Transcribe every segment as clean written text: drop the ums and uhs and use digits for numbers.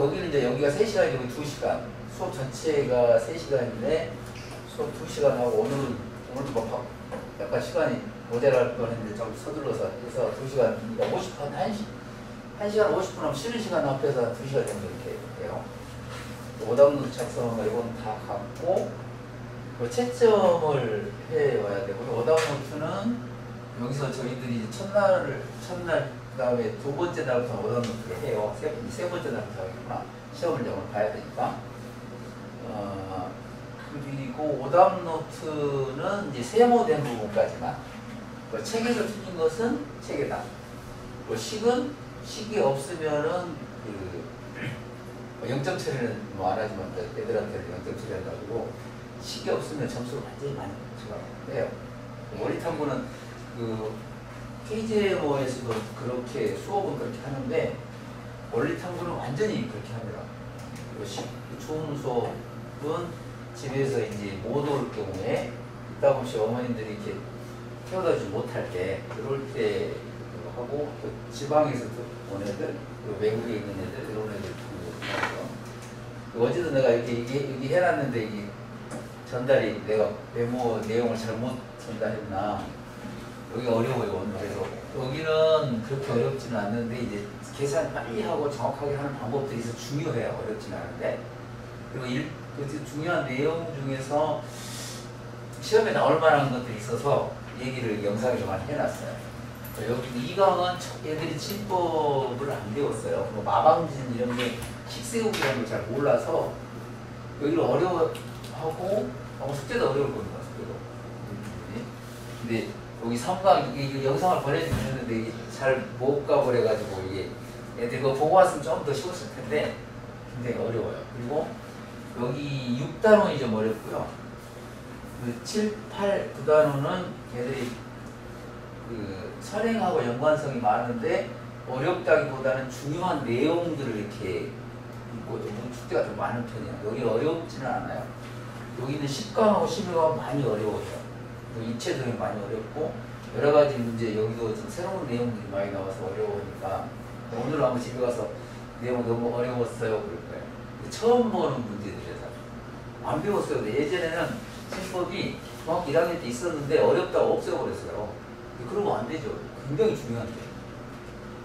거기는 이제 여기가 3시간이고 여기 2시간. 수업 전체가 3시간인데 수업 2시간 하고 오늘도 뭐 약간 시간이 모자랄 뻔했는데 좀 서둘러서 해서 2시간, 그러니까 50분, 1시간 50분 하면 쉬는 시간 앞에서 2시간 정도 이렇게 해요. 오답노트 작성을 이건 다 갖고 채점을 해와야 되고 오답노트는 여기서 저희들이 첫날 그 다음에 두 번째 날부터 오답노트를 해요. 세 번째 날부터 하겠구나. 시험을 오늘 봐야 되니까. 그리고 오답노트는 이제 세모된 부분까지만. 책에서 틀린 것은 책에다. 식이 없으면은 그 0점 처리는 뭐 안 하지만 애들한테는 0점 처리한다고 식이 없으면 점수를 완전히 많이 줘요. 원리탐구는 그 KJMO에서도 그렇게 수업은 그렇게 하는데 원리탐구는 완전히 그렇게 합니다. 좋은 수업은 집에서 이제 못 올 경우에 있다 보시 어머님들이 이렇게 태워다 주지 못할 때 그럴 때 하고 또 지방에서 온 애들, 외국에 있는 애들 이런 애들 하고 어제도 내가 이렇게 해놨는데 이게 전달이 내가 메모 내용을 잘못 전달했나 여기가 어려워요 오늘. 그래서 여기는 그렇게 어렵지는 않는데 이제 계산 빨리 하고 정확하게 하는 방법들이 있어서 중요해요. 어렵지는 않은데 그리고 그 중요한 내용 중에서 시험에 나올 만한 것들이 있어서 얘기를 영상에 좀 많이 해놨어요. 여기 2강은 애들이 침법을 안 배웠어요. 뭐 마방진 이런 게 식세우기라는 걸 잘 몰라서 여기를 어려워하고 숙제도 어려울 겁니다. 숙제도. 근데 여기 3강 이게 영상을 보내주긴 했는데 이게 잘 못 가버려가지고 이게 애들 그거 보고 왔으면 좀 더 쉬웠을 텐데 굉장히 어려워요. 그리고 여기 6단원이 좀 어렵고요. 그 7, 8, 9단원은 애들이 그 선행하고 연관성이 많은데 어렵다기보다는 중요한 내용들을 이렇게 있고 좀 숙제가 좀 많은 편이에요. 여기 어렵지는 않아요. 여기는 10강하고 11강은 많이 어려워요. 입체적인 많이 어렵고 여러 가지 문제 여기도 좀 새로운 내용들이 많이 나와서 어려우니까 오늘 한번 집에 가서 내용 너무 어려웠어요 그럴 거예요. 처음 보는 문제들이라서 안 배웠어요. 근데 예전에는 sim법이 중학교 1학년 때 있었는데 어렵다고 없애버렸어요. 그러면 안 되죠. 굉장히 중요한데.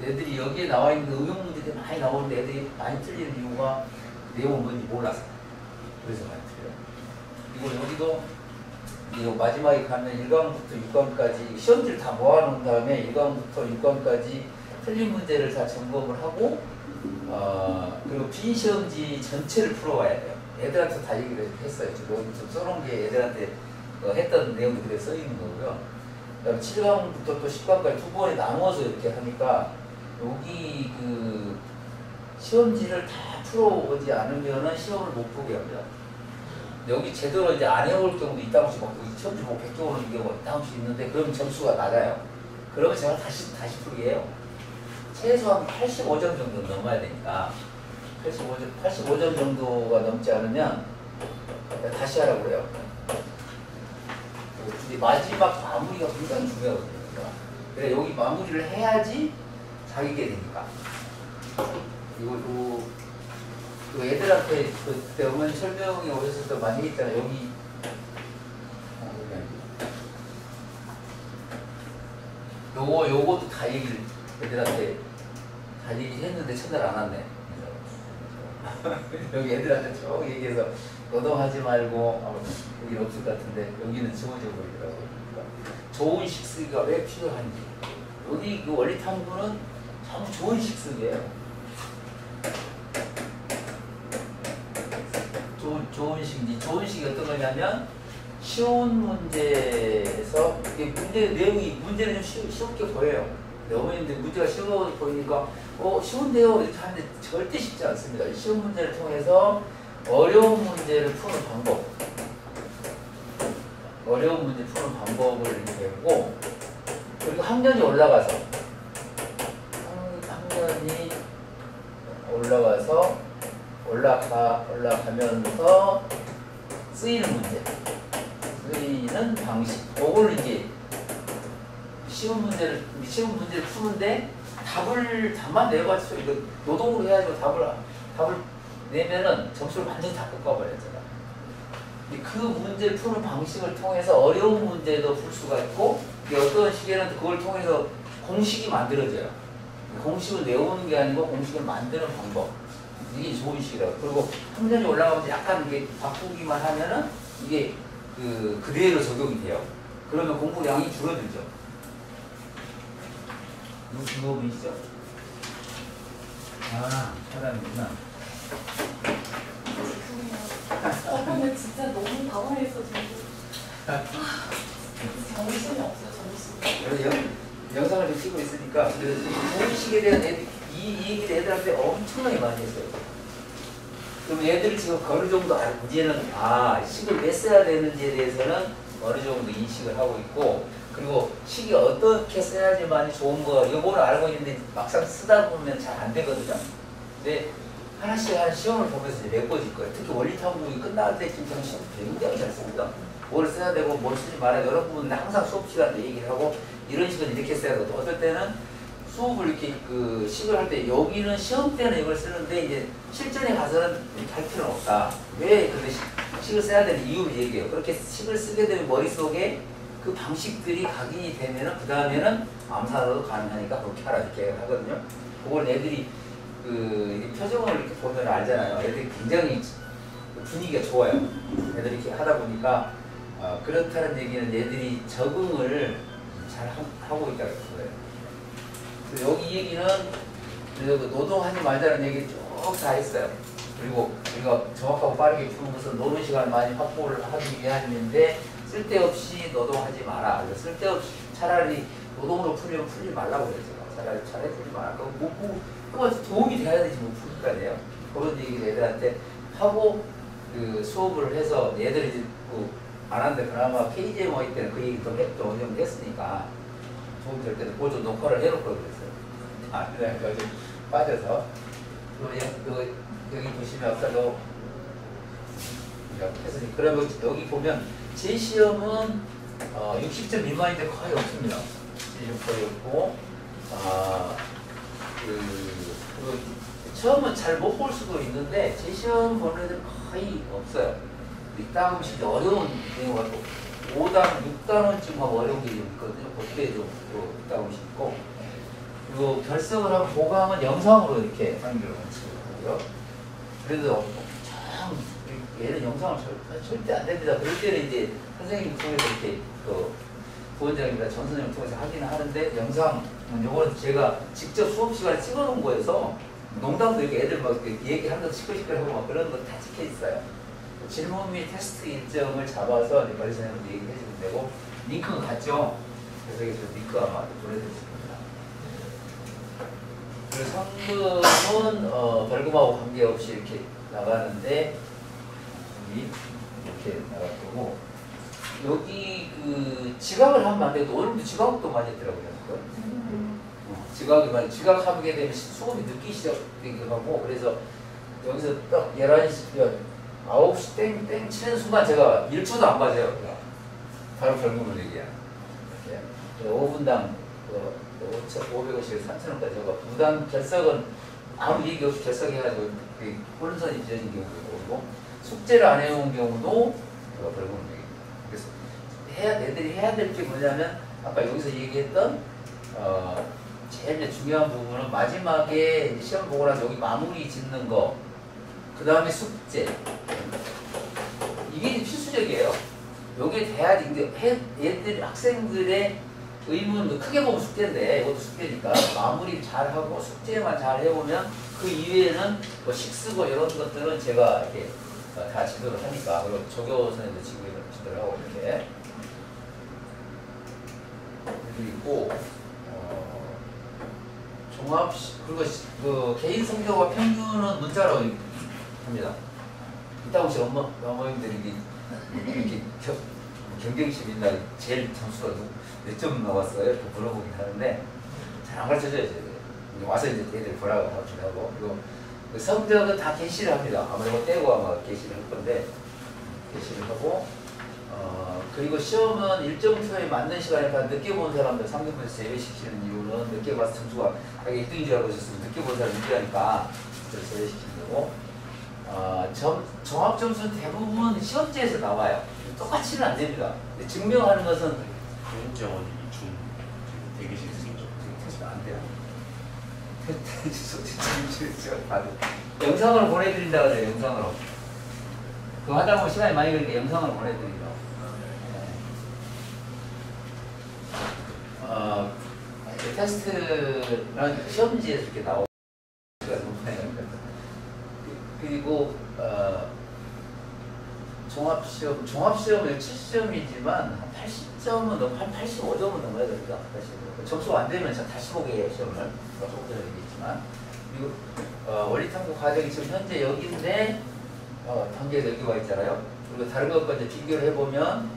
애들이 여기에 나와 있는 응용 문제들이 많이 나오는데 애들이 많이 틀리는 이유가 내용을 뭔지 몰라서. 그래서 많이 틀려요. 그리고 여기도 이거 마지막에 가면 1강부터 6강까지 시험지를 다 모아놓은 다음에 1강부터 6강까지 틀린 문제를 다 점검을 하고 그리고 비시험지 전체를 풀어와야 돼요. 애들한테 다 얘기를 했어요. 좀 써놓은 게 애들한테 했던 내용도 그대로 써있는 거고요. 그다음에 7강부터 또 10강까지 두 번에 나눠서 이렇게 하니까 여기 그 시험지를 다 풀어오지 않으면은 시험을 못 보게 합니다. 여기 제대로 이제 안 해올 경우도 있다 혹시 막 시험지 뭐 100개 오는 경우가 있다 혹시 있는데 그러면 점수가 낮아요. 그러면 제가 다시 풀게 해요. 최소한 85점 정도 넘어야 되니까 85점 정도가 넘지 않으면 다시 하라고 그래요. 마지막 마무리가 굉장히 중요하거든요. 그래 여기 마무리를 해야지 자기게 되니까. 그리고 또 애들한테 그때 어머니 설명이 오셨을 때 많이 했잖아요. 여기 요것도 다 얘기를 애들한테 다 얘기했는데 첫날 안 왔네. 여기 애들한테 쭉 얘기해서 노동하지 말고 여기 없을 것 같은데 여기는 지워져 보이더라고요. 그러니까 좋은 식쓰기가 왜 필요한지. 여기 그 원리탐구는 참 좋은 식쓰기예요. 좋은 식이 어떤 거냐면 쉬운 문제에서 이게 문제는 좀 쉽게 보여요. 근데 어머님들 문제가 쉬워 보이니까 쉬운데요 이렇게 하는데 절대 쉽지 않습니다. 쉬운 문제를 통해서 어려운 문제를 푸는 방법, 어려운 문제 푸는 방법을 이렇게 배우고 그리고 학년이 올라가서 올라가면서 쓰이는 문제, 쓰이는 방식. 이걸 이제 쉬운 문제를 푸는데 답만 내가지고 이거 노동으로 해야지 답을 답을 내면은 점수를 완전히 다 꺾어버려요, 제가. 그 문제를 푸는 방식을 통해서 어려운 문제도 풀 수가 있고, 어떤 시기에는 그걸 통해서 공식이 만들어져요. 공식을 외우는 게 아니고 공식을 만드는 방법. 이게 좋은 식이라고. 그리고 학년이 올라가면서 약간 이게 바꾸기만 하면은 이게 그대로 적용이 돼요. 그러면 공부량이 줄어들죠. 누구 분이시죠? 아, 사람이구나. 저번에 진짜 너무 당황했어, 정신이 없어, 정신이. 그래서 영상을 좀 찍고 있으니까 공식에 대한 이 얘기를 애들한테 엄청나게 많이 했어요. 그럼 애들이 지금 어느 정도 알고, 이제는 식을 왜 써야 되는지에 대해서는 어느 정도 인식을 하고 있고, 그리고 식이 어떻게 써야지만이 좋은 거 이거를 알고 있는데 막상 쓰다 보면 잘 안 되거든요. 근데 하나씩 한 시험을 보면서 이제 메꿔질 거예요. 특히 원리탐구이 끝날 때쯤 저는 시험 굉장히 잘 씁니다. 뭘 써야 되고 뭘 쓰지 말아야 되고, 여러분은 항상 수업 시간 때 얘기를 하고 이런 식은 이렇게 써야 되고, 어떨 때는 수업을 이렇게 식을 할 때 여기는 시험 때는 이걸 쓰는데 이제 실전에 가서는 이렇게 할 필요는 없다. 왜 근데 식을 써야 되는 이유를 얘기해요. 그렇게 식을 쓰게 되면 머릿속에 그 방식들이 각인이 되면은 그 다음에는 암산으로도 가능하니까 그렇게 하라 이렇게 하거든요. 그걸 애들이 표정을 이렇게 보면 알잖아요. 애들이 굉장히 분위기가 좋아요. 애들이 이렇게 하다 보니까 그렇다는 얘기는 애들이 적응을 잘 하고 있다는 거예요. 여기 얘기는 노동하지 말자는 얘기 쭉 다 했어요. 그리고 우리가 정확하고 빠르게 푸는 것은 노동 시간을 많이 확보를 하기 위함인데 쓸데없이 노동하지 마라. 쓸데없이 차라리 노동으로 풀리면 풀지 말라고 그랬어요. 차라리 풀지 마라. 그거 도움이 돼야 되지 뭐 풀 거 아니에요. 그런 얘기를 애들한테 하고 수업을 해서 얘들이 이제 안 하는데 그나마 KGM 모임 때는 그 얘기 좀 어느 정도 했으니까 도움 될 때는 그거 좀 녹화를 해놓고 그랬어요. 그러니까 좀 빠져서 여기 보시면 아까도 했으니, 그러면 여기 보면 제 시험은 60점 미만인데 거의 없습니다. 76% 없고, 처음은 잘 못 볼 수도 있는데 제 시험 보는 애들 거의 없어요. 이따금 진짜 어려운 내용 같고 5단, 6단원쯤 하고 어려운 게 있거든요. 그때 좀 이따금 있고, 그리고 결석을 하고 보강은 영상으로 이렇게 하는 경우가 있고요. 그래도 참 얘는 영상을 절대 안 됩니다. 그럴 때는 이제 선생님 통해서 이렇게 부원장님이나 전 선생님 통해서 하기는 하는데, 영상은 요거는 제가 직접 수업 시간에 찍어 놓은 거여서 농담도 이렇게 애들 막 얘기하면서 시끌시끌하고 막 그런 거 다 찍혀 있어요. 질문 및 테스트 일정을 잡아서 머리 선생님한테 얘기해 주면 되고, 링크가 같죠? 그래서 여기서 링크 아마 보내드리겠습니다. 그리고 상금은 벌금하고 관계없이 이렇게 나가는데, 이렇게 나갈 거고, 여기 지각을 하면 안 되고, 오늘도 지각도 많이 했더라고요. 지각하게 되면 수업이 늦기 시작되기도 하고, 그래서 여기서 딱 11시, 9시 땡 치는 순간 제가 1초도 안 맞아요. 바로 벌금을 얘기해요. 5분당 500원씩 3,000원까지 하고, 부당 결석은 아무 얘기 없이 결석해가지고 혼선이 빚어진 경우도 있고, 숙제를 안 해온 경우도 벌금을 얘기해요. 그래서 애들이 해야 될 게 뭐냐면, 아까 여기서 얘기했던 제일 중요한 부분은 마지막에 시험 보고 나서 여기 마무리 짓는 거, 그 다음에 숙제, 이게 필수적이에요. 여기에 돼야지. 근데 애들 학생들의 의문, 크게 보면 숙제인데 이것도 숙제니까 마무리 잘하고 숙제만 잘 해보면 그 이외에는 뭐 식쓰고 이런 것들은 제가 이렇게 다 지도를 하니까, 그리고 조교 선생님도 지도를 하고 이렇게 있고, 종합, 그리고 개인 성적과 평균은 문자로 합니다. 이따 혹시 어머님들이 이렇게 경쟁심 있나, 제일 점수가 몇 점 나왔어요? 이렇게 물어보긴 하는데 잘 안 가르쳐줘요. 와서 이제 애들 보라고 가르치고, 그리고 그 성적은 다 게시를 합니다. 아마 이거 떼고 아마 게시를 할 건데, 게시를 하고, 그리고 시험은 일정 표에 맞는 시간에 늦게 본 사람들 3등분에서 예배시키는 이유는, 늦게 봐서 점수가 자기 1등인 줄 알고 있었으면 늦게 본 사람 유리하니까 제외시키는 거고, 종합 점수는 대부분 시험지에서 나와요. 똑같이는 안 됩니다. 근데 증명하는 것은 교육정원이 중 대기실 승인죠. 테스트 안 돼요. 영상으로 보내드린다고 해요. 영상으로. 그거 하다 보면 시간이 많이 걸리니까 영상으로 보내드린다고. 테스트는 시험지에서 이렇게 나오고 그리고 종합시험은 70점이지만 한 80점은 넘, 한 85점은 넘어야 됩니다. 점수가 안 되면 다시 보게 해요, 시험을. 조금 전에 얘기했지만. 그리고 원리탐구 과정이 지금 현재 여기인데 단계가 여기 와 있잖아요. 그리고 다른 것과 이제 비교를 해보면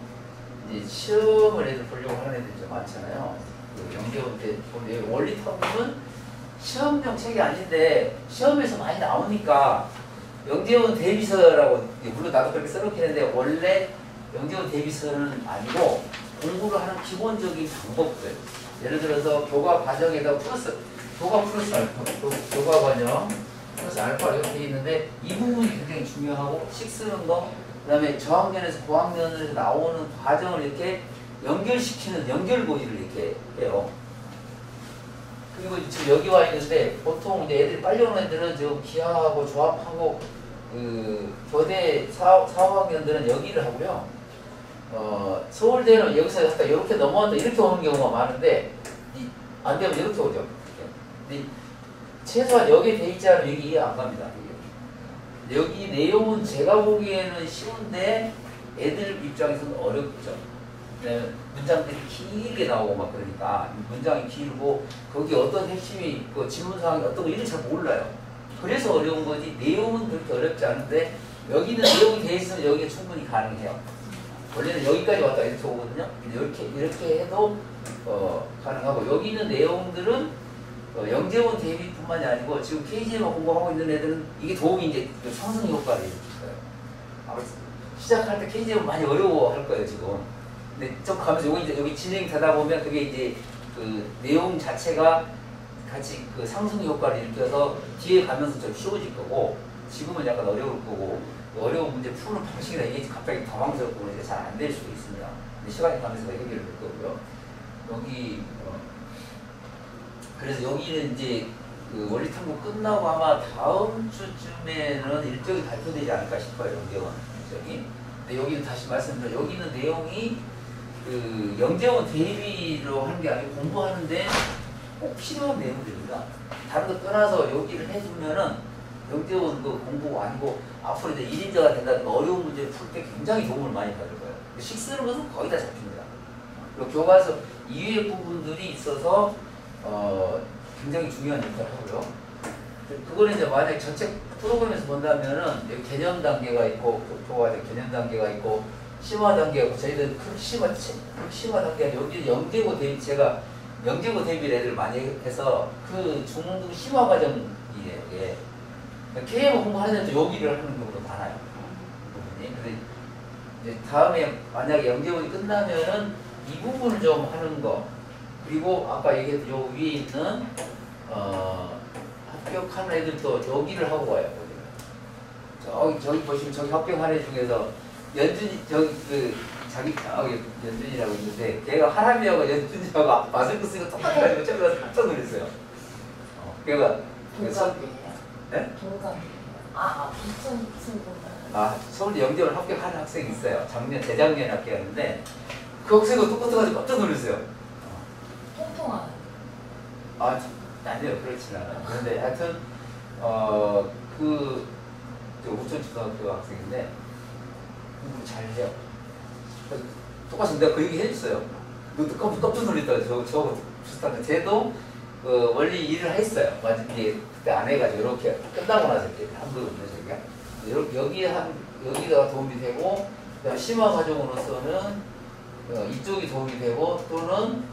이제 시험을 애들 보려고 하는 애들이 좀 많잖아요. 영재원 때 보면 원리탐구는 시험용 책이 아닌데 시험에서 많이 나오니까 영재원 대비서라고, 물론 나도 그렇게 써놓긴 했는데 원래 영재원 대비서는 아니고 공부를 하는 기본적인 방법들, 예를 들어서 교과 과정에다 플러스 교과 플러스 알파, 교과 과정 플러스 알파 이렇게 돼 있는데 이 부분이 굉장히 중요하고 식 쓰는 거, 그 다음에 저학년에서 고학년에서 나오는 과정을 이렇게 연결시키는 연결고리를 이렇게 해요. 그리고 지금 여기 와 있는데 보통 이제 애들이 빨리 오는 애들은 지금 기하하고 조합하고 교대 4학년들은 여기를 하고요. 서울대는 여기서 약간 이렇게 넘어왔다 이렇게 오는 경우가 많은데 안 되면 이렇게 오죠. 근데 최소한 여기에 돼 있지 않으면 여기 이해 안 갑니다. 여기 내용은 제가 보기에는 쉬운데 애들 입장에서는 어렵죠. 문장들이 길게 나오고 막 그러니까 문장이 길고 거기 어떤 핵심이 있고 질문사항이 어떤 거 이런 잘 몰라요. 그래서 어려운 거지 내용은 그렇게 어렵지 않은데 여기는 내용이 돼 있으면 여기가 충분히 가능해요. 원래는 여기까지 왔다 이렇게 오거든요. 이렇게 해도 가능하고 여기 있는 내용들은 영재원 대비뿐만이 아니고 지금 KGM을 공부하고 있는 애들은 이게 도움이 이제 상승 효과를 일으킬 거예요. 시작할 때 KGM 많이 어려워할 거예요 지금. 근데 좀 가면서 여기 진행되다 보면 그게 이제 그 내용 자체가 같이 그 상승 효과를 일으켜서 뒤에 가면서 좀 쉬워질 거고 지금은 약간 어려울 거고 어려운 문제 푸는 방식이나 이게 갑자기 당황스럽고 그러니까 잘 안 될 수도 있습니다. 근데 시간이 가면서 해결될 거고요. 여기 그래서 여기는 이제 그 원리탐구 끝나고 아마 다음 주쯤에는 일정이 발표되지 않을까 싶어요. 영재원 일정이. 근데 여기는 다시 말씀드려 여기는 내용이 그 영재원 대비로 하는 게 아니고 공부하는데 꼭 필요한 내용들입니다. 다른 거 떠나서 여기를 해주면은 영재원 그 공부가 아니고 앞으로 이제 1인자가 된다든가 어려운 문제를 풀 때 굉장히 도움을 많이 받을 거예요. 식 쓰는 것은 거의 다 잡힙니다. 그리고 교과서 이외의 부분들이 있어서 굉장히 중요한 역할을 하고요. 그거는 이제 만약에 전체 프로그램에서 본다면은 여기 개념 단계가 있고 교과적 개념 단계가 있고 심화 단계가 있고 저희들 심화 단계가 여기 영재고 대비 제가 영재고 대비를 애들 많이 해서 그 중등 심화 과정이에요. 예. KM 공부하는 애도 여기를 하는 경우도 많아요. 근데 이제 다음에 만약에 영재고이 끝나면은 이 부분을 좀 하는 거 그리고 아까 얘기했던 요 위에 있는 합격한 애들도 여기를 하고 와요. 저기 보시면 저기 합격한 애 중에서 연준이 저기 그 자기 연준이라고 있는데 걔가 하람이하고 연준이하고 마스크 쓰고 똑같아가지고 처음에 와서 깜짝 놀랐어요. 걔가 동갑이에요? 네? 동갑이에요. 비슷한 친구가. 서울대 영재원 합격한 학생이 있어요. 재작년에 합격했는데 그 학생과 똑같아가지고 깜짝 놀랐어요. 통통한. 아니요, 그렇진 않아요. 그런데 하여튼 그 우천초등학교 학생인데 공부 잘해요. 똑같이 내가 그 얘기 해줬어요. 너 깜짝 놀랐다. 저거 비슷한데 쟤도 원리 일을 했어요. 이게 그때 안 해가지고 이렇게 끝나고 나서 이렇게 한 거거든요. 여기다가 도움이 되고 심화 과정으로서는 이쪽이 도움이 되고 또는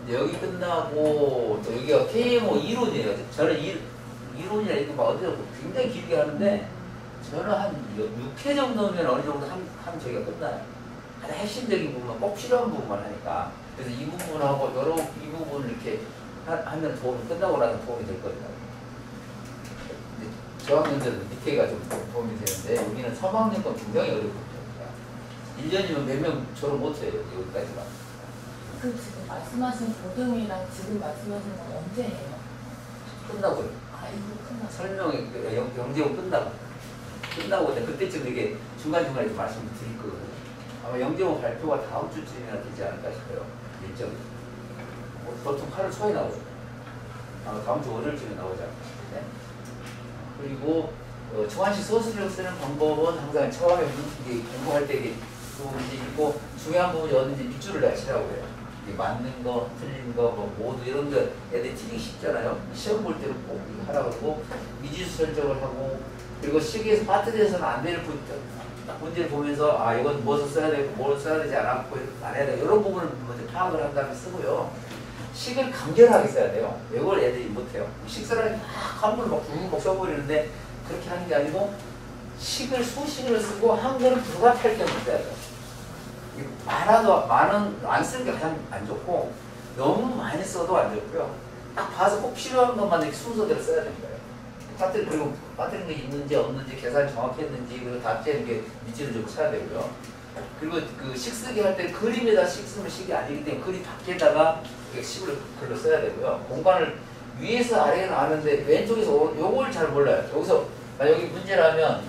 여기 끝나고 또 여기가 KMO 이론이에요. 저는 이론이라 이거 막 어디서 굉장히 길게 하는데 저는 한 6회 정도면 어느 정도 한 저기가 끝나요. 가장 핵심적인 부분만 꼭 필요한 부분만 하니까. 그래서 이 부분하고 이 부분을 이렇게 하면 끝나고 나서 도움이 될 겁니다. 저학년들은 밑에가 좀 도움이 되는데 여기는 3학년 건 굉장히 어렵거든요. 1년이면 몇 명 졸업 못해요. 여기까지만. 그 지금 말씀하신 고등이랑 지금 말씀하신 건 언제 해요? 끝나고요. 아, 이거 끝나서. 설명이 영재고 끝나고 이제 그때쯤 이게 중간중간에 말씀을 드릴 거거든요. 아마 영재고 발표가 다음 주쯤이나 되지 않을까 싶어요. 일정이. 보통 8월 초에 나오죠. 아마 다음 주 월요일쯤에 나오지 않을까 싶은데. 그리고 초안식 소스를 쓰는 방법은 항상 처음에 이제 공부할 때 이게 있고 중요한 부분이 어딘지 밑줄을 내가 치라고 해요. 이게 맞는 거, 틀린 거, 뭐 모두 이런 거 애들이 틀리기 쉽잖아요. 시험 볼 때는 꼭 이거 하라고 그러고 미지수 설정을 하고 그리고 시기에서 파트에서는 안 되는 문제를 보면서 아 이건 무엇을 써야 되고 뭘 써야 되지 않았고 안 해야 되고 이런 부분을 먼저 파악을 한 다음에 쓰고요. 식을 간결하게 써야 돼요. 이걸 애들이 못해요. 식사를 막 한글을 막 붕붕 막 써버리는데 그렇게 하는 게 아니고 식을 수식을 쓰고 한글은 불가피할 때는 써야 돼요. 많은 안 쓰는 게 가장 안 좋고 너무 많이 써도 안 좋고요. 딱 봐서 꼭 필요한 것만 이렇게 순서대로 써야 되는 거예요. 그리고 빠뜨린 게 있는지 없는지 계산이 정확했는지 그리고 답지에 이렇게 밑줄을 좀 쳐야 되고요. 그리고 그 식 쓰기 할 때 그림에다 식 쓰면 식이 아니기 때문에 그림 밖에다가 식을 글로 써야 되고요. 공간을 위에서 아래에는 아는데 왼쪽에서 요걸 잘 몰라요. 여기서 만약 여기 문제라면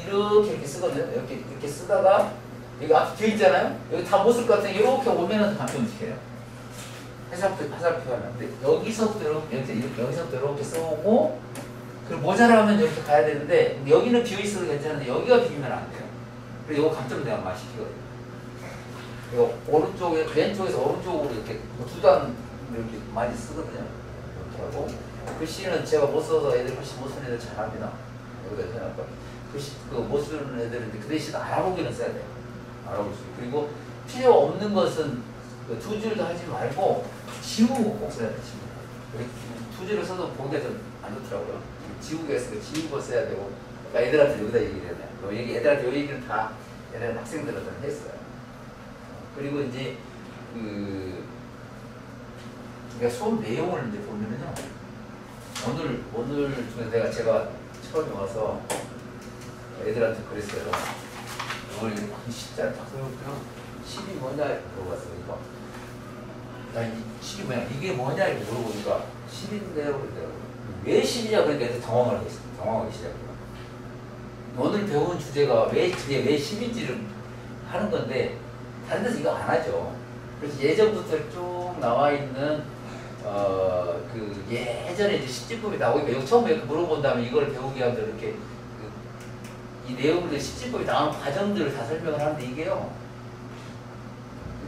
이렇게 쓰거든요. 이렇게 쓰다가 여기 앞에 뒤에 있잖아요. 여기 다 못 쓸 것 같으니 이렇게 오면은 감점 시켜요. 화살표 하면. 근데 여기서부터 이렇게 써오고 그리고 모자라면 이렇게 가야 되는데 여기는 비어 있어도 괜찮은데 여기가 비면 안 돼요. 그래서 이거 감점 내가 많이 시키거든요. 이거 왼쪽에서 오른쪽으로 이렇게 두 단 이렇게 많이 쓰거든요. 이렇게 하고 글씨는 제가 못 써서 애들 글씨 못 쓰는 애들 잘합니다. 여기다 해놨고 글씨 못 쓰는 애들은 그 대신 알아보기는 써야 돼요. 알아볼 수 있고 그리고 필요 없는 것은 두 줄도 하지 말고 지우고 꼭 써야 돼요. 두 줄을 써도 보기가 좀 안 좋더라고요. 지우개 했으니까 지우고 써야 되고 그러니까 애들한테 여기다 얘기를 해야 돼요. 애들한테 요 얘기를 다 얘네 학생들한테 했어요. 그리고 이제 우리가 수업 내용을 이제 보면은요. 오늘 중에 제가 처음에 와서 애들한테 그랬어요. 오늘 십자를 딱 써놓고요. 10이 뭐냐 물어봤어요. 이거. 나 10이 뭐냐? 이게 뭐냐? 이렇게 물어보니까 10인데요. 그러더라고요. 왜 10이냐? 그러니까 애들 당황하기 시작해요. 오늘 배운 주제가 왜 10인지를 하는 건데 다른 데서 이거 안 하죠. 그래서 예전부터 쭉 나와 있는 그 예전에 이제 십진법이 나오니까 여기 처음에 물어본 다음에 이걸 배우기 위해서 이렇게 이 내용들 십진법이 나오는 과정들을 다 설명을 하는데 이게요.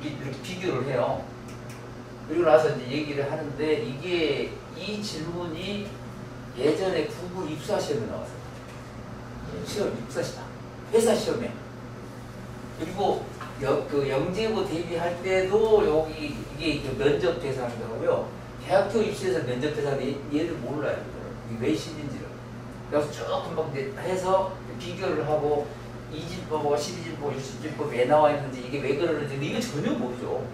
이렇게 비교를 해요. 그리고 나서 이제 얘기를 하는데 이게 이 질문이 예전에 구글 입사 시험에 나왔어요. 회사 시험에. 그리고 그 영재고 대비할 때도 이게 그 면접 대상이더라고요. 대학교 입시에서 면접 대상인데 얘를 몰라요. 이게 왜 10인지를. 그래서 쭉 한번 해서 비교를 하고 이진법과 12진법, 60진법 왜 나와 있는지 이게 왜 그러는지 이게 전혀 모르죠.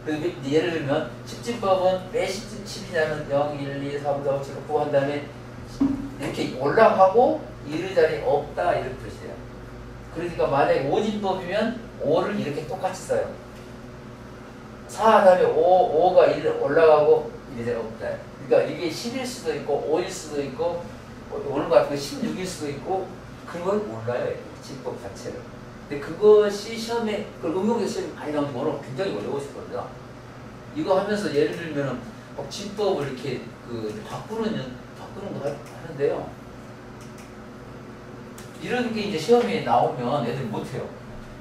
그래서 예를 들면 10진법은 왜 10이냐면 0, 1, 2, 3, 4, 5, 7, 9 한 다음에 이렇게 올라가고 이를 자리 없다 이런 뜻이에요. 그러니까 만약에 5진법이면 5를 이렇게 똑같이 써요. 4 다음에 5가 1 올라가고 이를 자리 없다. 그러니까 이게 10일 수도 있고 5일 수도 있고 오는 것 같은 거 16일 수도 있고 그걸 몰라요. 진법 자체를. 근데 그것이 시험에 응용해서 시험이 많이 나오는 거는 굉장히 어려웠거든요. 이거 하면서 예를 들면은 진법을 이렇게 바꾸는 거 하는데요. 이런 게 이제 시험에 나오면 애들이 못해요.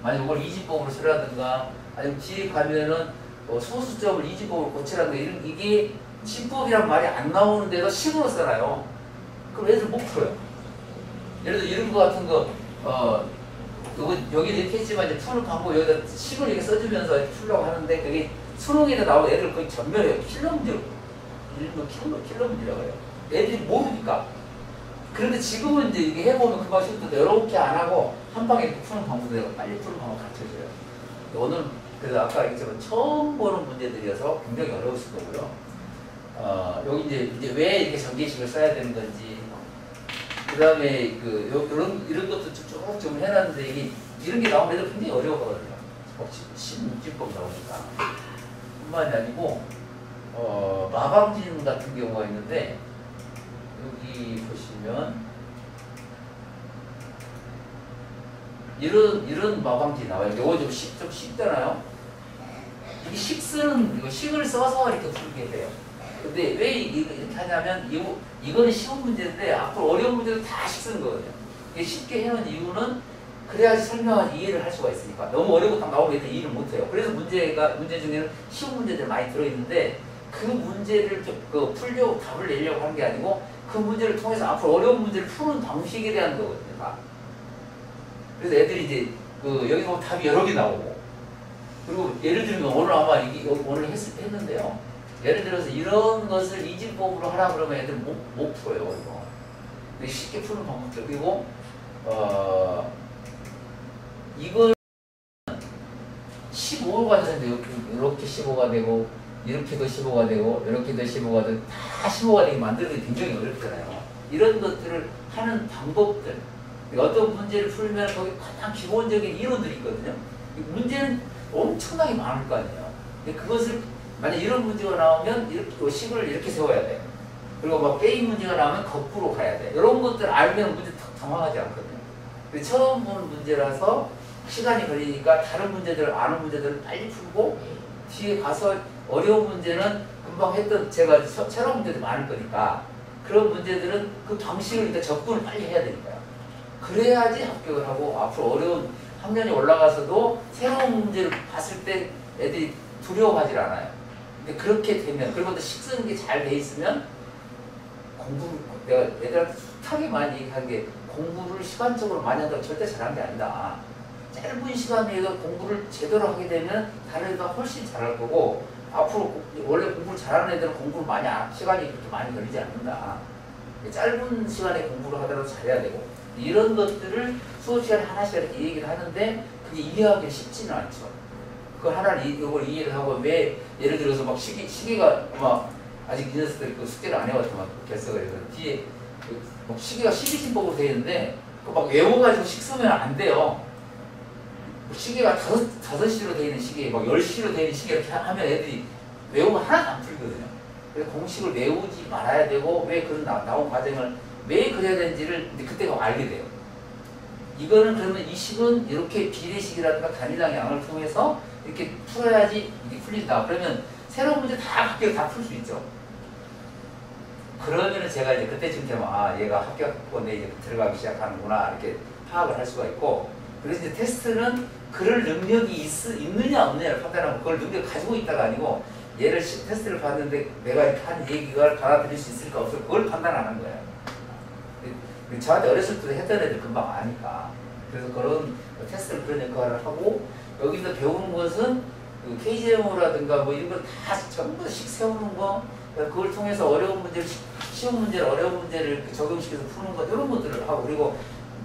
만약 이걸 이진법으로 쓰라든가 아니면 뒤에 가면은 소수점을 이진법으로 고치라든가 이게 진법이란 말이 안 나오는데도 식으로 써놔요. 그럼 애들 못 풀어요. 예를 들어 이런 거 같은 거 여기 이렇게 했지만 이제 푸는 방법 여기다 식을 이렇게 써주면서 풀려고 하는데 그게 수능에다 나오는 애들 거의 전멸해요. 킬러 문제로. 킬러 문제라고 해요. 애들이 모르니까. 그런데 지금은 이제 이게 해보면 그 방식도 이렇게 안 하고 한 방에 이렇게 푸는 방법도 내가 빨리 푸는 방법 가르쳐줘요. 오늘 그래서 아까 얘기했지만 처음 보는 문제들이어서 굉장히 어려웠을 거고요. 여기 이제 왜 이렇게 전개식을 써야 되는 건지 그다음에 이런 것도 쭉 좀 해놨는데 이게 이런 게 나오면 애들 굉장히 어려워하거든요. 신문집법 나오니까. 뿐만이 아니고 마방진 같은 경우가 있는데 여기 보시면 이런 마방지 나와요. 이거 좀 쉽잖아요. 이게 이거 식을 써서 이렇게 풀게 돼요. 근데 왜 이렇게 하냐면 이거는 쉬운 문제인데 앞으로 어려운 문제도 다 식 쓰는 거거든요. 이게 쉽게 해놓은 이유는 그래야지 설명하지 이해를 할 수가 있으니까. 너무 어려고 딱 나오면 애들 이해를 못해요. 그래서 문제 중에는 쉬운 문제들 많이 들어있는데 그 문제를 풀려고 답을 내려고 하는 게 아니고 그 문제를 통해서 앞으로 어려운 문제를 푸는 방식에 대한 거거든요. 다. 그래서 애들이 이제 여기 보면 답이 여러 개 나오고 그리고 예를 들면 오늘 아마 오늘 했는데요. 예를 들어서 이런 것을 이진법으로 하라 그러면 애들 못 풀어요. 이거. 근데 쉽게 푸는 방법들. 그리고 이걸 15가 되는데 이렇게 15가 되고 이렇게도 15가 되고 이렇게도 15가 되고 다 15가 되게 만드는 게 굉장히 어렵잖아요. 이런 것들을 하는 방법들. 어떤 문제를 풀면 거기 가장 기본적인 이론들이 있거든요. 문제는 엄청나게 많을 거 아니에요. 근데 그것을 만약 이런 문제가 나오면 이렇게 식을 이렇게 세워야 돼. 그리고 막 게임 문제가 나오면 거꾸로 가야 돼. 이런 것들 알면 문제 당황하지 않거든요. 근데 처음 보는 문제라서 시간이 걸리니까 다른 문제들을 아는 문제들을 빨리 풀고 뒤에 가서 어려운 문제는 금방 했던 제가 새로운 문제도 많을 거니까 그런 문제들은 그 방식을 일단 접근을 빨리 해야 되니까요. 그래야지 합격을 하고 앞으로 어려운 학년이 올라가서도 새로운 문제를 봤을 때 애들이 두려워하지 않아요. 근데 그렇게 되면 그리고 또 식 쓰는 게 잘 돼 있으면 내가 애들한테 숱하게 많이 얘기한 게 공부를 시간적으로 많이 한다고 절대 잘한 게 아니다. 짧은 시간에도 공부를 제대로 하게 되면 다른 애들보다 훨씬 잘할 거고 앞으로 원래 공부를 잘하는 애들은 공부를 시간이 그렇게 많이 걸리지 않는다. 짧은 시간에 공부를 하더라도 잘해야 되고 이런 것들을 수업 시간에 하나씩 이렇게 얘기를 하는데 그게 이해하기 쉽지는 않죠. 그걸 이걸 이해를 하고 왜 예를 들어서 막 시계가 막 아직 이 녀석들 숙제를 안 해왔지만 결석을 해서 뒤에 시계가 12진법으로 되어 있는데 막 외워가지고 식 쓰면 안 돼요. 시계가 5시로 되어 있는 시계, 막 10시로 되어 있는 시계 이렇게 하면 애들이 외우면 하나도 안 풀거든요. 그래서 공식을 외우지 말아야 되고 왜 그런 나온 과정을 왜 그래야 되는지를 그때가 알게 돼요. 이거는 그러면 이 식은 이렇게 비례식이라든가 단위당 양을 통해서 이렇게 풀어야지 이게 풀린다. 그러면 새로운 문제 다 풀 수 있죠. 그러면은 제가 이제 그때쯤 되면 얘가 합격권에 이제 들어가기 시작하는구나 이렇게 파악을 할 수가 있고 그래서 이제 테스트는 그럴 능력이 있느냐 없느냐를 판단하고 그걸 능력을 가지고 있다가 아니고 얘를 테스트를 봤는데 내가 이렇게 한 얘기를 받아들일 수 있을까 없을까 그걸 판단하는 거예요. 저한테 어렸을 때 했던 애들 금방 아니까. 그래서 그런 테스트를 그런 역할을 하고 여기서 배우는 것은 그 KGMO라든가 뭐 이런 걸 다 전부 식 세우는 거 그걸 통해서 어려운 문제를 쉬운 문제를 어려운 문제를 적용시켜서 푸는 것 이런 것들을 하고 그리고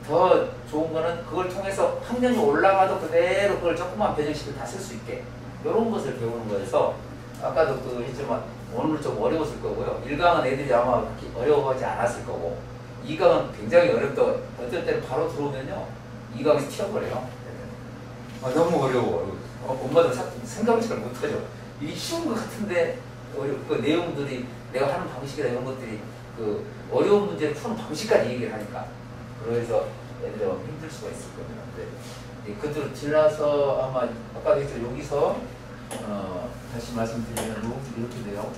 더 좋은 거는 그걸 통해서 학년이 올라가도 그대로 그걸 조금만 변형시키고 다 쓸 수 있게 이런 것을 배우는 거여서 아까도 했지만 오늘 좀 어려웠을 거고요. 1강은 애들이 아마 그렇게 어려워하지 않았을 거고 2강은 굉장히 어렵다고 어떨 때는 바로 들어오면요 2강에서 튀어버려요. 너무 어려워. 엄마도 생각을 잘 못하죠. 이게 쉬운 것 같은데 그 내용들이 내가 하는 방식이나 이런 것들이 그 어려운 문제를 푸는 방식까지 얘기를 하니까 그래서 애들이 힘들 수가 있을 겁니다. 근데 그대로 지나서 아마 아까도 했죠. 여기서 다시 말씀드리면 이렇게 돼요.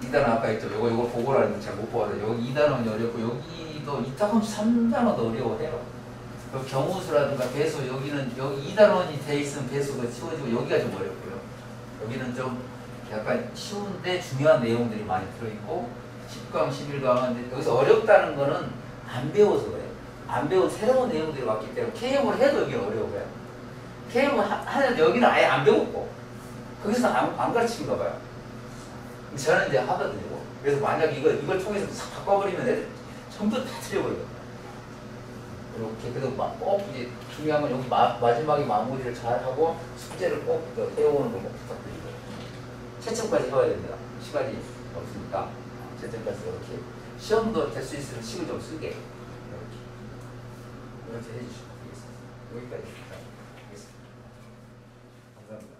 이 단원 아까 했죠. 요거 보고라는 잘 못 보아서 여기 2단원이 어렵고 여기도 2단원 3단원도 어려워해요. 경우수라든가 배수 여기 2단원이 돼 있으면 배수가 쉬워지고 여기가 좀 어렵고요. 여기는 좀 약간 쉬운데 중요한 내용들이 많이 들어있고 10강, 11강은 여기서 어렵다는 거는 안 배워서 그래요. 안 배운 새로운 내용들이 왔기 때문에 KM을 해도 여기는 어려워요. KM을 하는데 여기는 아예 안 배웠고 거기서 안 가르치는가 봐요. 저는 이제 하거든요. 그래서 만약 이걸 통해서 싹 바꿔버리면 애들 전부 다 틀려버리거든요. 이렇게 그래서 꼭 이제 중요한 건 여기 마지막에 마무리를 잘 하고 숙제를 꼭 해오는 걸 꼭 부탁드리고요. 채점까지 해와야 됩니다. 시간이 없으니까 채점까지 이렇게 시험도 될 수 있으면 식을 좀 쓰게 이렇게 해주시면 되겠습니다. 여기까지 하겠습니다. 감사합니다.